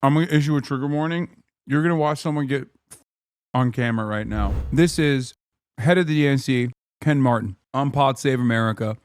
I'm going to issue a trigger warning. You're going to watch someone get on camera right now. This is head of the DNC, Ken Martin, on Pod Save America,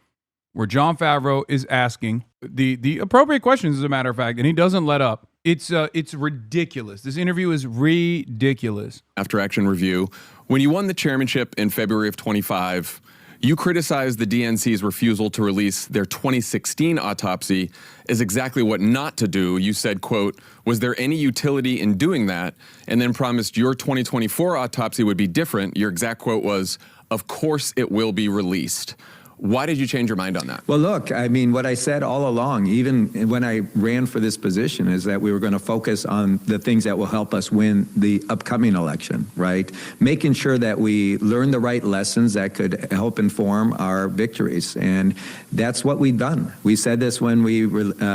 where Jon Favreau is asking the appropriate questions, as a matter of fact, and he doesn't let up. It's ridiculous. This interview is ridiculous. After action review, when you won the chairmanship in February of 25, you criticized the DNC's refusal to release their 2016 autopsy as exactly what not to do. You said, quote, "Was there any utility in doing that?" And then promised your 2024 autopsy would be different. Your exact quote was, "Of course it will be released." Why did you change your mind on that? Well, look, I mean, what I said all along, even when I ran for this position, is that we were going to focus on the things that will help us win the upcoming election, right? Making sure that we learn the right lessons that could help inform our victories. And that's what we've done. We said this when we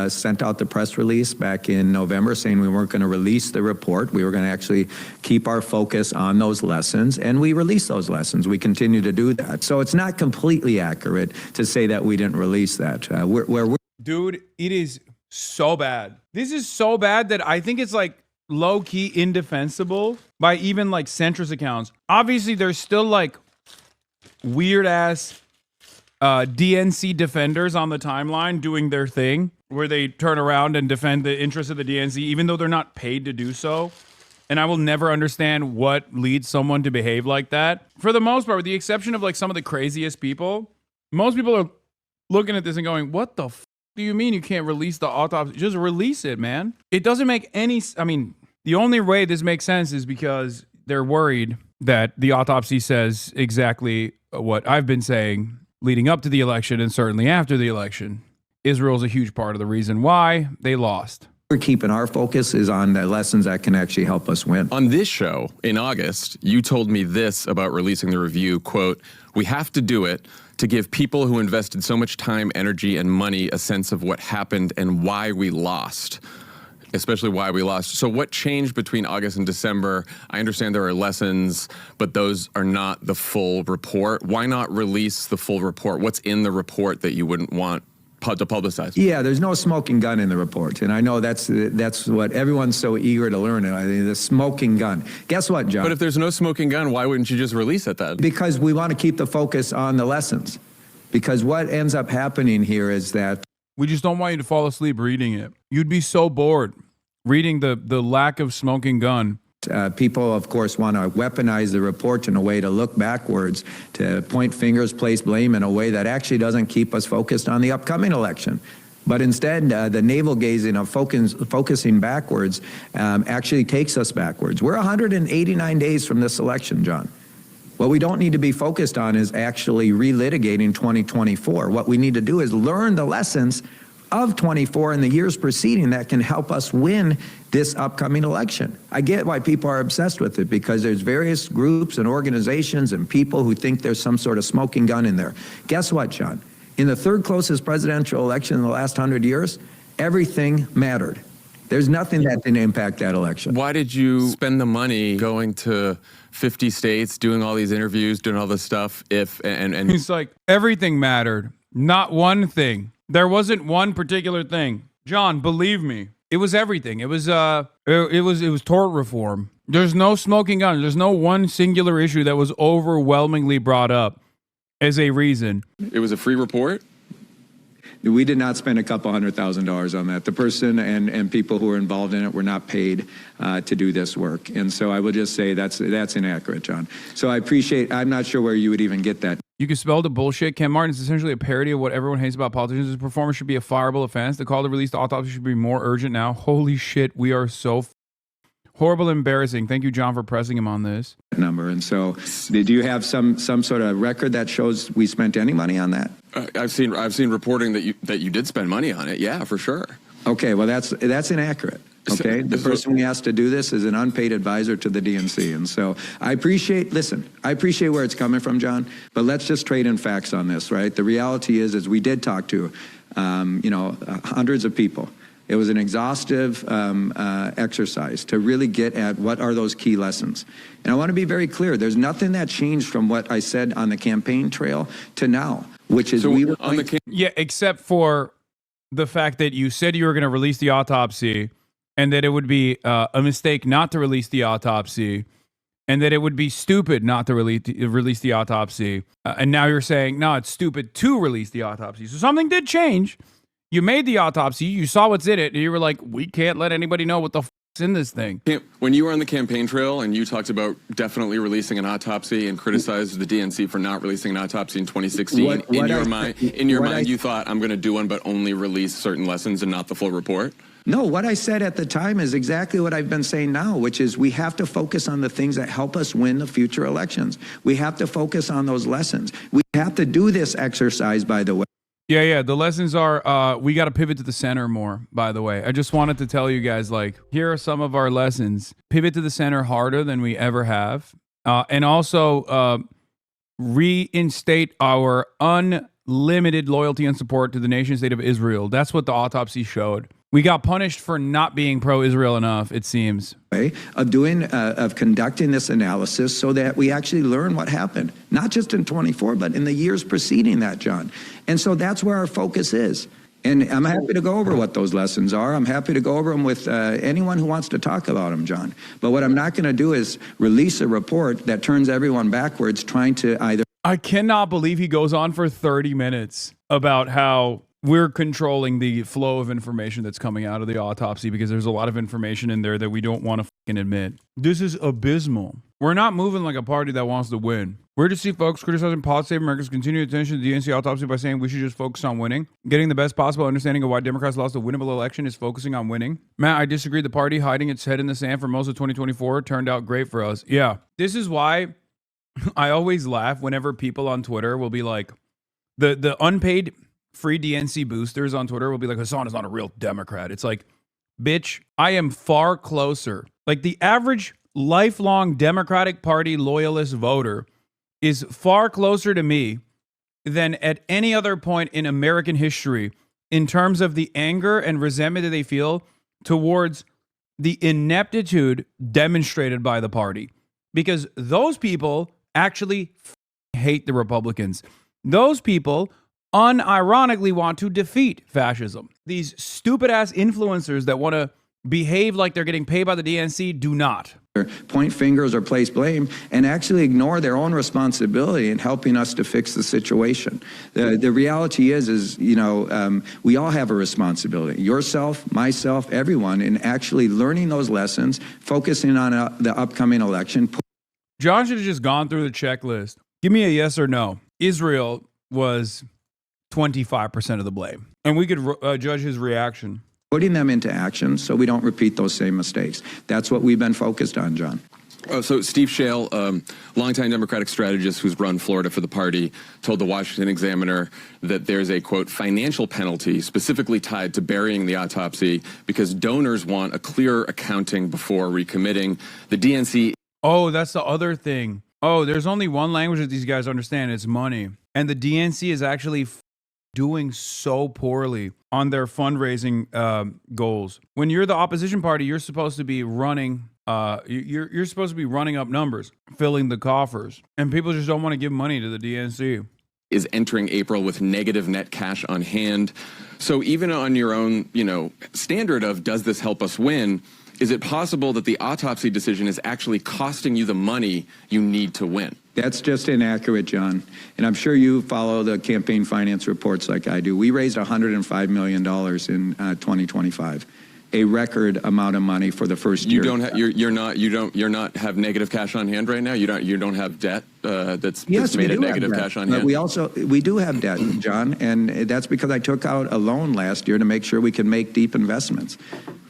sent out the press release back in November, saying we weren't going to release the report. We were going to actually keep our focus on those lessons, and we released those lessons. We continue to do that. So it's not completely accurate to say that we didn't release that. Dude, it is so bad. This is so bad that I think it's like low-key indefensible by even like centrist accounts. Obviously, there's still like weird-ass DNC defenders on the timeline doing their thing, where they turn around and defend the interests of the DNC, even though they're not paid to do so. And I will never understand what leads someone to behave like that. For the most part, with the exception of like some of the craziest people, most people are looking at this and going, what the f do you mean you can't release the autopsy? Just release it, man. It doesn't make any, I mean, the only way this makes sense is because they're worried that the autopsy says exactly what I've been saying leading up to the election and certainly after the election. Israel's a huge part of the reason why they lost. We're keeping our focus is on the lessons that can actually help us win. On this show in August, you told me this about releasing the review, quote, "We have to do it to give people who invested so much time, energy, and money a sense of what happened and why we lost." Especially why we lost. So what changed between August and December? I understand there are lessons, but those are not the full report. Why not release the full report? What's in the report that you wouldn't want to publicize? Yeah, there's no smoking gun in the report, and I know that's what everyone's so eager to learn. I mean, the smoking gun. Guess what, John? But if there's no smoking gun, why wouldn't you just release it then? Because we want to keep the focus on the lessons. Because what ends up happening here is that we just don't want you to fall asleep reading it. You'd be so bored reading the lack of smoking gun. People, of course, want to weaponize the report in a way to look backwards, to point fingers, place blame in a way that actually doesn't keep us focused on the upcoming election. But instead, the navel-gazing of focusing backwards actually takes us backwards. We're 189 days from this election, John. What we don't need to be focused on is actually relitigating 2024. What we need to do is learn the lessons of 24 and the years preceding that can help us win this upcoming election. I get why people are obsessed with it, because there's various groups and organizations and people who think there's some sort of smoking gun in there. Guess what, John? In the third closest presidential election in the last 100 years, everything mattered. There's nothing that didn't impact that election. Why did you spend the money going to 50 states, doing all these interviews, doing all this stuff, and He's like, everything mattered, not one thing. There wasn't one particular thing. John, believe me, it was everything. It was tort reform. There's no smoking gun. There's no one singular issue that was overwhelmingly brought up as a reason. It was a free report? We did not spend a couple $100,000 on that. The person and people who were involved in it were not paid to do this work. And so I would just say that's inaccurate, John. So I'm not sure where you would even get that. You can spell the bullshit. Ken Martin is essentially a parody of what everyone hates about politicians. His performance should be a fireable offense. The call to release the autopsy should be more urgent now. Holy shit, we are so horrible, embarrassing. Thank you, John, for pressing him on this. Number. And so, do you have some sort of record that shows we spent any money on that? I've seen reporting that you did spend money on it. Yeah, for sure. Okay, well that's inaccurate. Okay, the person we asked to do this is an unpaid advisor to the DNC, and so I appreciate where it's coming from, John. But let's just trade in facts on this, right? The reality is we did talk to, hundreds of people. It was an exhaustive exercise to really get at what are those key lessons. And I want to be very clear, there's nothing that changed from what I said on the campaign trail to now, which is yeah, except for the fact that you said you were going to release the autopsy, and that it would be a mistake not to release the autopsy, and that it would be stupid not to release the autopsy. And now you're saying, no, it's stupid to release the autopsy. So something did change. You made the autopsy, you saw what's in it, and you were like, we can't let anybody know what the f***'s in this thing. When you were on the campaign trail and you talked about definitely releasing an autopsy and criticized the DNC for not releasing an autopsy in 2016, in your mind, you thought, I'm going to do one, but only release certain lessons and not the full report? No, what I said at the time is exactly what I've been saying now, which is we have to focus on the things that help us win the future elections. We have to focus on those lessons. We have to do this exercise, by the way. Yeah. The lessons are, we got to pivot to the center more, by the way. I just wanted to tell you guys, like, here are some of our lessons. Pivot to the center harder than we ever have. And also reinstate our unlimited loyalty and support to the nation state of Israel. That's what the autopsy showed. We got punished for not being pro-Israel enough, it seems. Of conducting this analysis so that we actually learn what happened, not just in 24, but in the years preceding that, John. And so that's where our focus is. And I'm happy to go over what those lessons are. I'm happy to go over them with anyone who wants to talk about them, John. But what I'm not going to do is release a report that turns everyone backwards trying to either... I cannot believe he goes on for 30 minutes about how we're controlling the flow of information that's coming out of the autopsy because there's a lot of information in there that we don't want to fucking admit. This is abysmal. We're not moving like a party that wants to win. We're to see folks criticizing Pod Save America's continued attention to the DNC autopsy by saying we should just focus on winning. Getting the best possible understanding of why Democrats lost a winnable election is focusing on winning. Matt, I disagree. The party hiding its head in the sand for most of 2024 turned out great for us. Yeah. This is why I always laugh whenever people on Twitter will be like, the unpaid free DNC boosters on Twitter will be like, Hasan is not a real Democrat. It's like, bitch, I am far closer. Like the average lifelong Democratic Party loyalist voter is far closer to me than at any other point in American history in terms of the anger and resentment that they feel towards the ineptitude demonstrated by the party. Because those people actually hate the Republicans. Those people unironically want to defeat fascism. These stupid ass influencers that want to behave like they're getting paid by the DNC do not. Point fingers or place blame and actually ignore their own responsibility in helping us to fix the situation. The reality is you know, we all have a responsibility. Yourself, myself, everyone, in actually learning those lessons, focusing on the upcoming election. John should have just gone through the checklist. Give me a yes or no. Israel was 25% of the blame. And we could judge his reaction. Putting them into action so we don't repeat those same mistakes. That's what we've been focused on, John. So Steve Shale, longtime Democratic strategist who's run Florida for the party, told the Washington Examiner that there's a, quote, financial penalty specifically tied to burying the autopsy because donors want a clearer accounting before recommitting. The DNC... Oh, that's the other thing. Oh, there's only one language that these guys understand. It's money. And the DNC is actually doing so poorly on their fundraising goals. When you're the opposition party, you're supposed to be running. You're supposed to be running up numbers, filling the coffers, and people just don't want to give money to the DNC. Is entering April with negative net cash on hand. So even on your own, you know, standard of does this help us win? Is it possible that the autopsy decision is actually costing you the money you need to win? That's just inaccurate, John. And I'm sure you follow the campaign finance reports like I do. We raised $105 million in 2025, a record amount of money for the first year. You don't have negative cash on hand right now. You don't have debt that's made a negative cash on hand. We do have debt, John, and that's because I took out a loan last year to make sure we can make deep investments.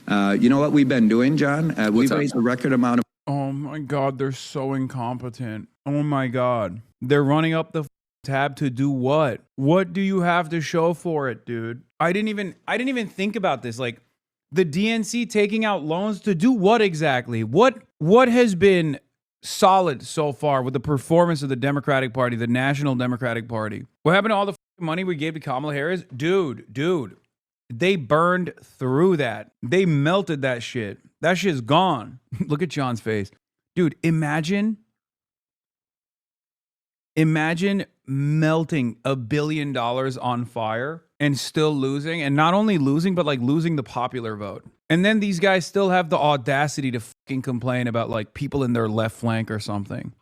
You know what we've been doing, John? We've raised a record amount of... Oh my God, they're so incompetent. Oh my God. They're running up the tab to do what? What do you have to show for it, dude? I didn't even think about this. Like the DNC taking out loans to do what exactly? What has been solid so far with the performance of the Democratic Party, the National Democratic Party? What happened to all the money we gave to Kamala Harris? Dude. They burned through that. They melted that shit. That shit's gone. Look at John's face. Dude, imagine melting $1 billion on fire and still losing, and not only losing, but like losing the popular vote. And then these guys still have the audacity to fucking complain about like people in their left flank or something.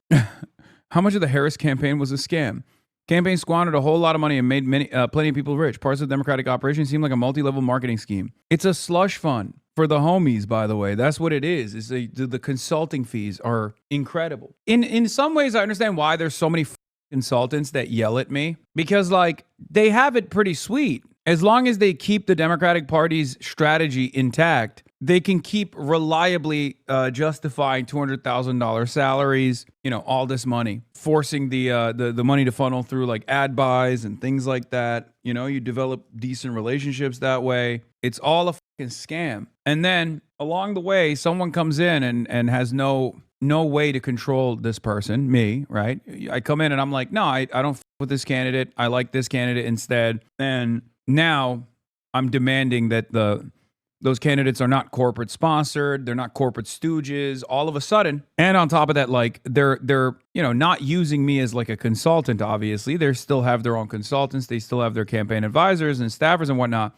How much of the Harris campaign was a scam? Campaign squandered a whole lot of money and made plenty of people rich. Parts of the Democratic operation seem like a multi-level marketing scheme. It's a slush fund for the homies, by the way. That's what it is. The consulting fees are incredible. In some ways, I understand why there's so many consultants that yell at me, because like they have it pretty sweet. As long as they keep the Democratic Party's strategy intact, they can keep reliably justifying $200,000 salaries, you know, all this money, forcing the money to funnel through like ad buys and things like that. You know, you develop decent relationships that way. It's all a fucking scam. And then along the way, someone comes in and has no way to control this person, me, right? I come in and I'm like, no, I don't f with this candidate. I like this candidate instead. And now I'm demanding that those candidates are not corporate sponsored. They're not corporate stooges all of a sudden. And on top of that, like they're, you know, not using me as like a consultant, obviously. They still have their own consultants. They still have their campaign advisors and staffers and whatnot.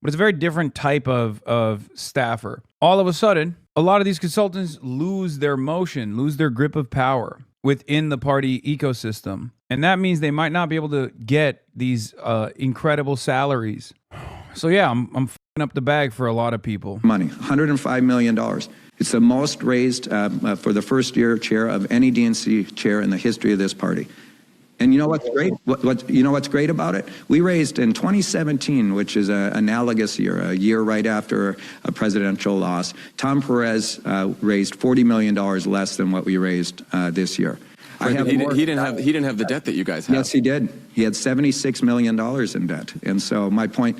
But it's a very different type of staffer. All of a sudden, a lot of these consultants lose their motion, lose their grip of power within the party ecosystem. And that means they might not be able to get these incredible salaries. So yeah, I'm f***ing up the bag for a lot of people. Money, $105 million. It's the most raised for the first year chair of any DNC chair in the history of this party. And you know what's great? You know what's great about it? We raised in 2017, which is an analogous year, a year right after a presidential loss. Tom Perez raised $40 million less than what we raised this year. He didn't have the debt that you guys have. Yes, he did. He had $76 million in debt. And so my point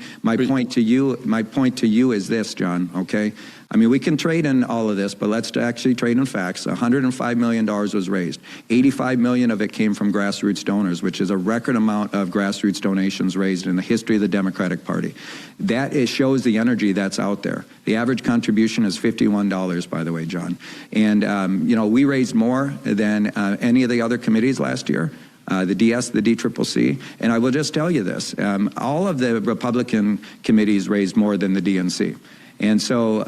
to you is this, John, okay? I mean, we can trade in all of this, but let's actually trade in facts. $105 million was raised. $85 million of it came from grassroots donors, which is a record amount of grassroots donations raised in the history of the Democratic Party. That shows the energy that's out there. The average contribution is $51, by the way, John. And, you know, we raised more than any of the other committees last year. The DS, the DCCC, and I will just tell you this, all of the Republican committees raised more than the DNC. And so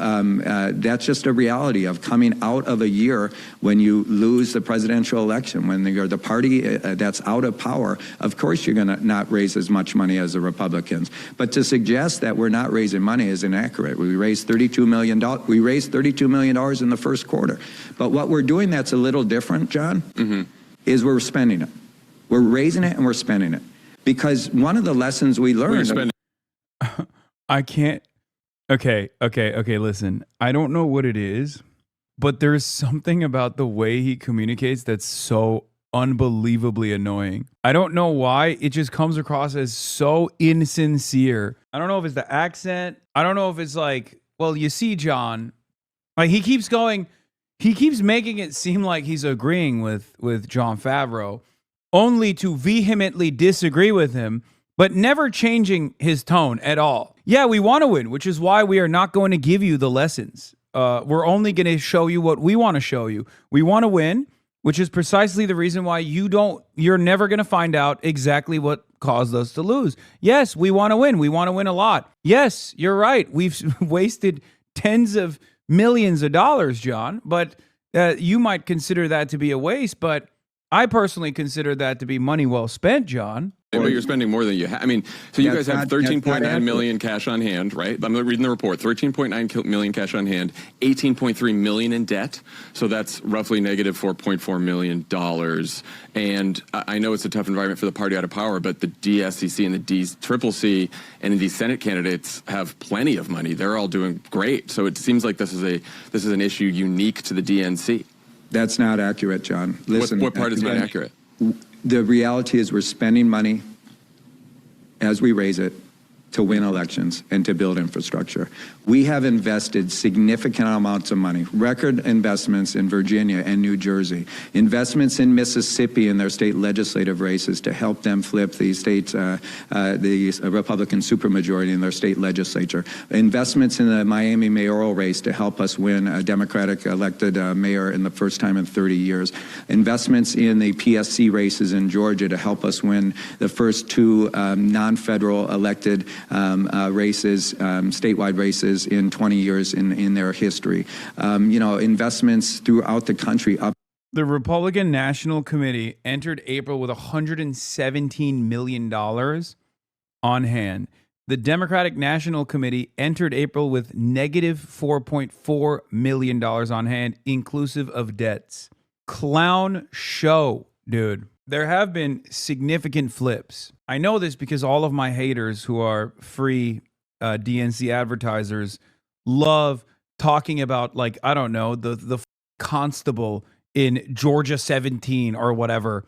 that's just a reality of coming out of a year when you lose the presidential election, when you're the party that's out of power. Of course you're going to not raise as much money as the Republicans. But to suggest that we're not raising money is inaccurate. We raised $32 million. We raised $32 million in the first quarter. But what we're doing that's a little different, John, is we're spending it. We're raising it and we're spending it. Because one of the lessons we learned... I can't... Okay, listen. I don't know what it is, but there's something about the way he communicates that's so unbelievably annoying. I don't know why. It just comes across as so insincere. I don't know if it's the accent. I don't know if it's like, well, you see, John, like he keeps making it seem like he's agreeing with Jon Favreau, only to vehemently disagree with him, but never changing his tone at all. Yeah, we want to win, which is why we are not going to give you the lessons. We're only going to show you what we want to show you. We want to win, which is precisely the reason why you're never going to find out exactly what caused us to lose. Yes, we want to win. We want to win a lot. Yes, you're right. We've wasted tens of millions of dollars, John, but you might consider that to be a waste, but I personally consider that to be money well spent, John. But you're spending more than you have. I mean, so you guys have 13.9 million cash on hand, right? I'm reading the report. 13.9 million cash on hand, 18.3 million in debt. So that's roughly negative $4.4 million. And I know it's a tough environment for the party out of power, but the DSCC and the DCCC and these Senate candidates have plenty of money. They're all doing great. So it seems like this is an issue unique to the DNC. That's not accurate, John. Listen, what part is not accurate? The reality is we're spending money as we raise it to win elections and to build infrastructure. We have invested significant amounts of money, record investments in Virginia and New Jersey, investments in Mississippi in their state legislative races to help them flip the state's the Republican supermajority in their state legislature, investments in the Miami mayoral race to help us win a Democratic elected mayor in the first time in 30 years, investments in the PSC races in Georgia to help us win the first two non-federal elected races, statewide races in 20 years in their history. Investments throughout the country. The Republican National Committee entered April with $117 million on hand. The Democratic National Committee entered April with negative $4.4 million on hand, inclusive of debts. Clown show, dude. There have been significant flips. I know this because all of my haters who are free DNC advertisers love talking about, like, I don't know, the constable in Georgia 17 or whatever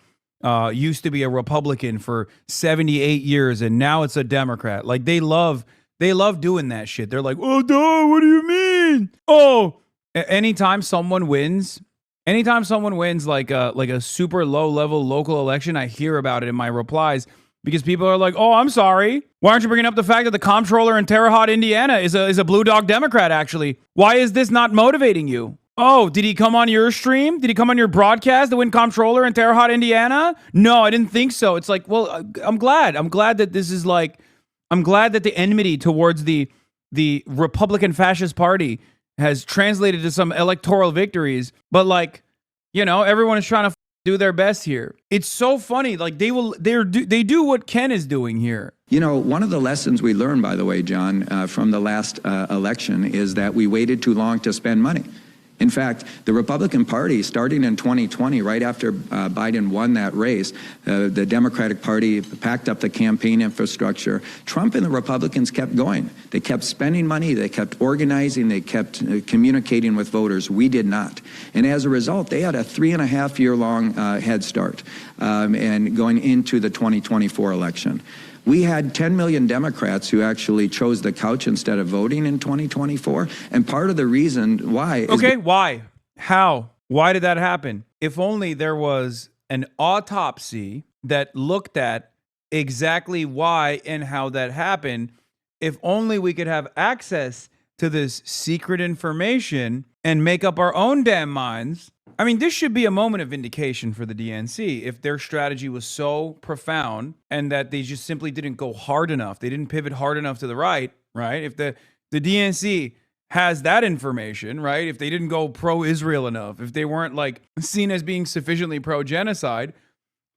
used to be a Republican for 78 years and now it's a Democrat. Like, they love doing that shit. They're like, oh, duh, what do you mean? Oh, anytime someone wins like a super low level local election, I hear about it in my replies because people are like, oh, I'm sorry. Why aren't you bringing up the fact that the comptroller in Terre Haute, Indiana is a blue dog Democrat, actually? Why is this not motivating you? Oh, did he come on your stream? Did he come on your broadcast, the win comptroller in Terre Haute, Indiana? No, I didn't think so. It's like, well, I'm glad. I'm glad that this is like, I'm glad that the enmity towards the Republican Fascist Party has translated to some electoral victories, but like, everyone is trying to do their best here. It's so funny. Like they do what Ken is doing here. One of the lessons we learned, by the way, John, from the last election is that we waited too long to spend money. In fact, the Republican Party, starting in 2020, right after Biden won that race, the Democratic Party packed up the campaign infrastructure. Trump and the Republicans kept going. They kept spending money. They kept organizing. They kept communicating with voters. We did not. And as a result, they had a 3.5-year-long head start and going into the 2024 election. We had 10 million Democrats who actually chose the couch instead of voting in 2024. And part of the reason why is... Okay, why? How? Why did that happen? If only there was an autopsy that looked at exactly why and how that happened. If only we could have access to this secret information and make up our own damn minds. I mean, this should be a moment of vindication for the DNC if their strategy was so profound and that they just simply didn't go hard enough. They didn't pivot hard enough to the right? If the DNC has that information, right? If they didn't go pro-Israel enough, if they weren't like seen as being sufficiently pro-genocide,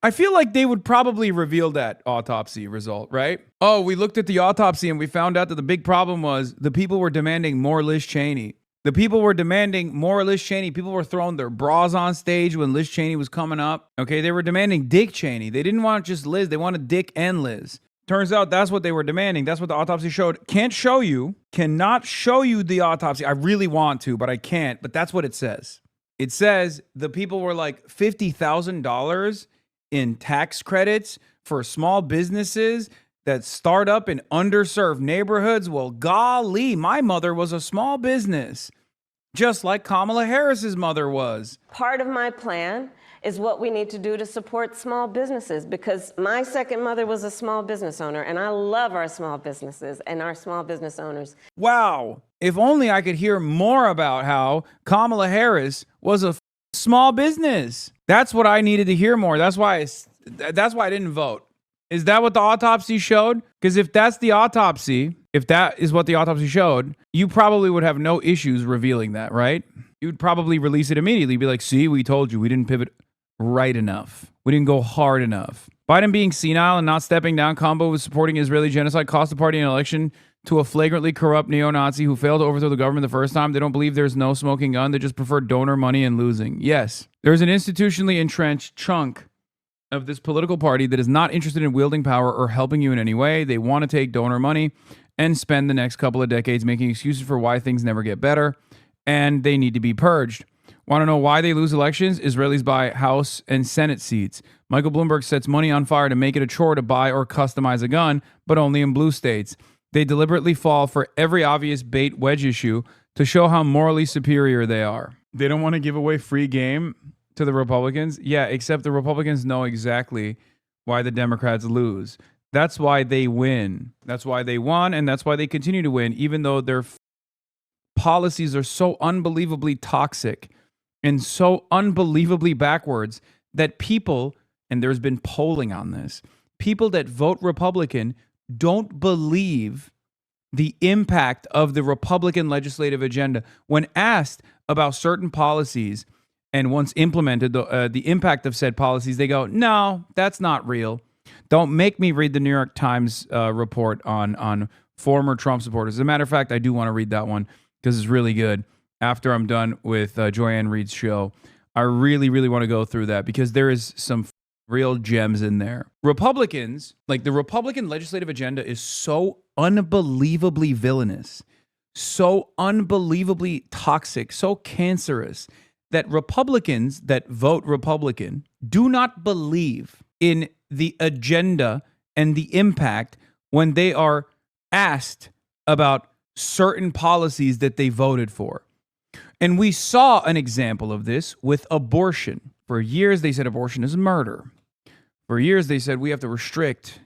I feel like they would probably reveal that autopsy result, right? Oh, we looked at the autopsy and we found out that the big problem was the people were demanding more Liz Cheney. The people were demanding more Liz Cheney. People were throwing their bras on stage when Liz Cheney was coming up. Okay, they were demanding Dick Cheney. They didn't want just Liz. They wanted Dick and Liz. Turns out that's what they were demanding. That's what the autopsy showed. Cannot show you the autopsy. I really want to, but I can't. But that's what it says. It says the people were like $50,000 in tax credits for small businesses that start up in underserved neighborhoods. Well, golly, my mother was a small business, just like Kamala Harris's mother was. Part of my plan is what we need to do to support small businesses, because my second mother was a small business owner, and I love our small businesses and our small business owners. Wow. If only I could hear more about how Kamala Harris was a small business. That's what I needed to hear more. That's why I didn't vote. Is that what the autopsy showed? Because if that's the autopsy, if that is what the autopsy showed, you probably would have no issues revealing that, right? You'd probably release it immediately. Be like, see, we told you, we didn't pivot right enough. We didn't go hard enough. Biden being senile and not stepping down combo with supporting Israeli genocide cost the party an election to a flagrantly corrupt neo-Nazi who failed to overthrow the government the first time. They don't believe there's no smoking gun. They just prefer donor money and losing. Yes, there's an institutionally entrenched chunk of this political party that is not interested in wielding power or helping you in any way. They want to take donor money and spend the next couple of decades making excuses for why things never get better, and they need to be purged. Want to know why they lose elections? Israelis buy House and Senate seats. Michael Bloomberg sets money on fire to make it a chore to buy or customize a gun, but only in blue states. They deliberately fall for every obvious bait wedge issue to show how morally superior they are. They don't want to give away free game to the Republicans. Yeah, except the Republicans know exactly why the Democrats lose. That's why they win. That's why they won, and that's why they continue to win, even though their policies are so unbelievably toxic and so unbelievably backwards that people, and there's been polling on this, people that vote Republican don't believe the impact of the Republican legislative agenda. When asked about certain policies and once implemented, the impact of said policies, they go, no, that's not real. Don't make me read the New York Times report on former Trump supporters. As a matter of fact, I do want to read that one because it's really good. After I'm done with Joanne Reed's show, I really, really want to go through that because there is some real gems in there. Republicans, like the Republican legislative agenda is so unbelievably villainous, so unbelievably toxic, so cancerous that Republicans that vote Republican do not believe in the agenda and the impact when they are asked about certain policies that they voted for. And we saw an example of this with abortion. For years, they said abortion is murder. For years, they said we have to restrict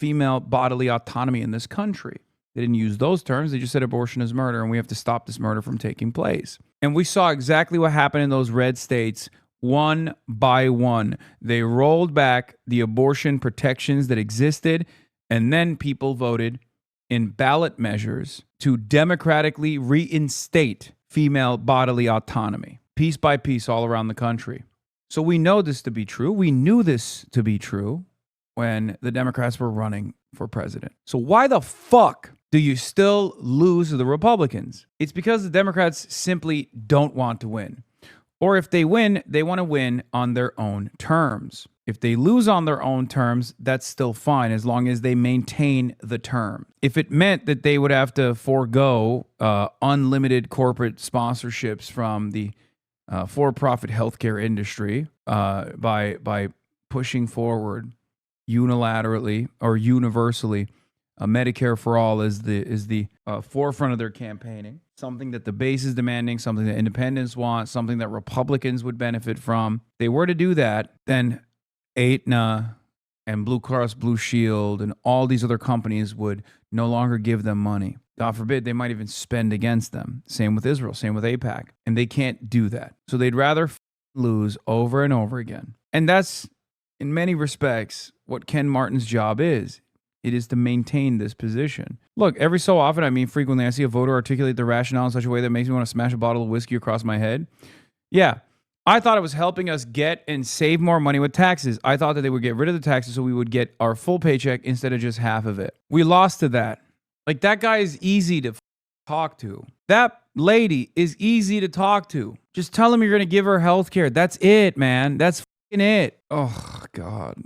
female bodily autonomy in this country. They didn't use those terms. They just said abortion is murder, and we have to stop this murder from taking place. And we saw exactly what happened in those red states one by one. They rolled back the abortion protections that existed, and then people voted in ballot measures to democratically reinstate female bodily autonomy, piece by piece all around the country. So we know this to be true. We knew this to be true when the Democrats were running for president. So why the fuck do you still lose to the Republicans? It's because the Democrats simply don't want to win. Or if they win, they want to win on their own terms. If they lose on their own terms, that's still fine as long as they maintain the term. If it meant that they would have to forego unlimited corporate sponsorships from the for-profit healthcare industry by pushing forward unilaterally or universally Medicare for all is the forefront of their campaigning. Something that the base is demanding, something that independents want, something that Republicans would benefit from. If they were to do that, then Aetna and Blue Cross Blue Shield and all these other companies would no longer give them money. God forbid, they might even spend against them. Same with Israel, same with AIPAC. And they can't do that. So they'd rather lose over and over again. And that's, in many respects, what Ken Martin's job is. It is to maintain this position. Look, every so often, frequently, I see a voter articulate their rationale in such a way that makes me want to smash a bottle of whiskey across my head. Yeah, I thought it was helping us get and save more money with taxes. I thought that they would get rid of the taxes so we would get our full paycheck instead of just half of it. We lost to that. Like, that guy is easy to talk to. That lady is easy to talk to. Just tell him you're going to give her health care. That's it, man. That's it. Oh, God.